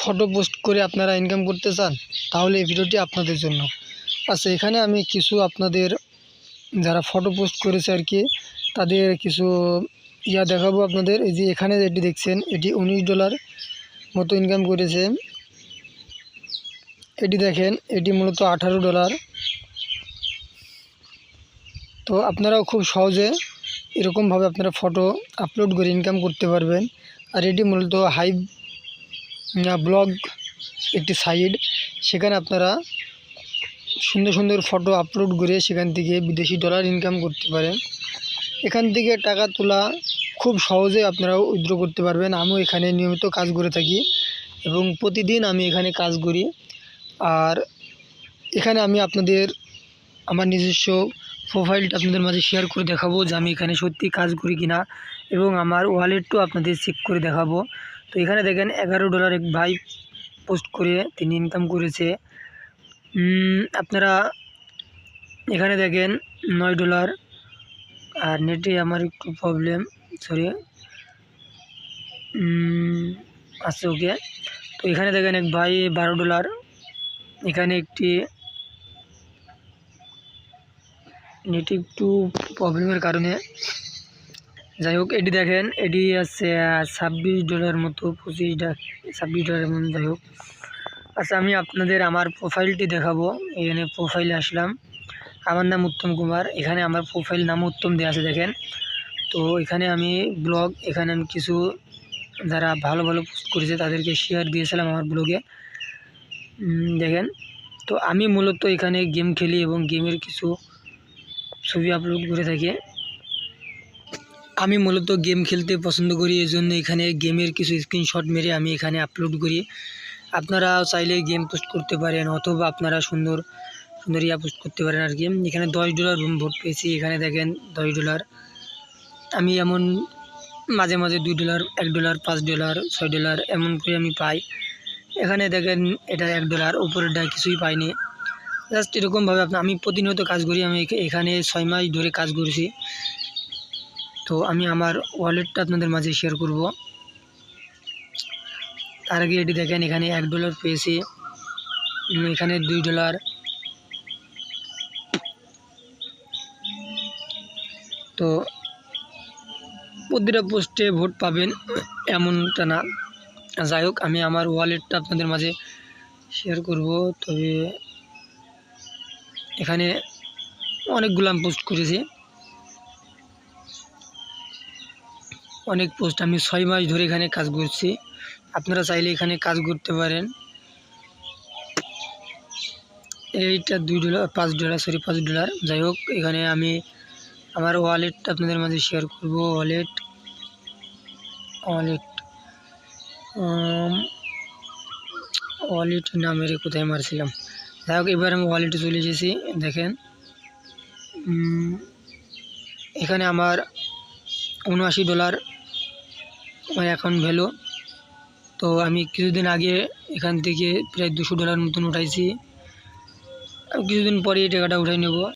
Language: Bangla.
ফটো পোস্ট করে আপনারা ইনকাম করতে চান তাহলে এই ভিডিওটি আপনাদের জন্য। আচ্ছা, এখানে আমি কিছু আপনাদের যারা ফটো পোস্ট করেছে আর কি তাদের কিছু দেখাবো আপনাদের। এই যে এখানে যেটি দেখছেন এটি $19 মতো ইনকাম করেছে। এটি দেখেন, এটি মূলত $18। তো আপনারাও খুব সহজে এরকমভাবে আপনারা ফটো আপলোড করে ইনকাম করতে পারবেন। আর এটি মূলত হাইভ ব্লগ একটি সাইট, সেখানে আপনারা সুন্দর সুন্দর ফটো আপলোড করে সেখান থেকে বিদেশি ডলার ইনকাম করতে পারেন। এখান থেকে টাকা তোলা খুব সহজে আপনারাও উইথড্র করতে পারবেন। আমিও এখানে নিয়মিত কাজ করে থাকি এবং প্রতিদিন আমি এখানে কাজ করি। আর এখানে আমি আপনাদের আমার নিজস্ব প্রোফাইলটা আপনাদের মাঝে শেয়ার করে দেখাবো যে আমি এখানে সত্যি কাজ করি কিনা, এবং আমার ওয়ালেটটাও আপনাদের চেক করে দেখাবো। তো এখানে দেখেন $11 এক ভাই পোস্ট করে তিনি ইনকাম করেছে। আপনারা এখানে দেখেন $9। আর নেটে আমার একটু প্রবলেম, সরি, আচ্ছা ওকে। তো এখানে দেখেন এক ভাই $12। এখানে একটি নেটে একটু প্রবলেমের কারণে, যাই হোক, এটি দেখেন এটি আছে $26 মতো, $26 এমন, যাই হোক। আচ্ছা, আমি আপনাদের আমার প্রোফাইলটি দেখাবো। এখানে প্রোফাইলে আসলাম, আমার নাম উত্তম কুমার। এখানে আমার প্রোফাইল নাম উত্তম দেওয়া আছে দেখেন। তো এখানে আমি ব্লগ, এখানে আমি কিছু যারা ভালো ভালো পোস্ট করেছে তাদেরকে শেয়ার দিয়েছিলাম আমার ব্লগে, দেখেন। তো আমি মূলত এখানে গেম খেলি এবং গেমের কিছু ছবি আপলোড করে থাকি। আমি মূলত গেম খেলতে পছন্দ করি, এই জন্য এখানে গেমের কিছু স্ক্রিনশট মেরে আমি এখানে আপলোড করি। আপনারা চাইলে গেম পোস্ট করতে পারেন, অথবা আপনারা সুন্দর সুন্দর পোস্ট করতে পারেন আর কি। এখানে $10 ভোট পেয়েছি। এখানে দেখেন $10। আমি এমন মাঝে মাঝে $2, $1, $5, $6 এমন করে আমি পাই। এখানে দেখেন এটা $1, উপরেরটা কিছুই পাইনি। জাস্ট এরকমভাবে আমি প্রতিনিয়ত কাজ করি। আমি এখানে 6 মাস ধরে কাজ করেছি। তো আমি আমার ওয়ালেটটা আপনাদের মাঝে শেয়ার করব। তার আগে এটি দেখেন, এখানে $1 পেয়েছি, এখানে $2। তো প্রতিটা পোস্টে ভোট পাবেন এমনটা না, যাই হোক, আমি আমার ওয়ালেটটা আপনাদের মাঝে শেয়ার করব। তবে এখানে অনেকগুলো আমি পোস্ট করেছি, অনেক পোস্ট। আমি 6 মাস ধরে এখানে কাজ করছি। আপনারা চাইলে এখানে কাজ করতে পারেন। এইটা $2, $5, যাই হোক, এখানে আমি আমার ওয়ালেটটা আপনাদের মাঝে শেয়ার করব। ওয়ালেট নামের কোথায় মারছিলাম, যাই হোক, এবার আমি ওয়ালেটে চলে এসেছি। দেখেন এখানে আমার $79 আমার অ্যাকাউন্ট ভ্যালু। তো আমি কিছুদিন আগে এখান থেকে প্রায় $200 মতন উঠাইছি। কিছুদিন পরে এই টাকাটা উঠাই নেব।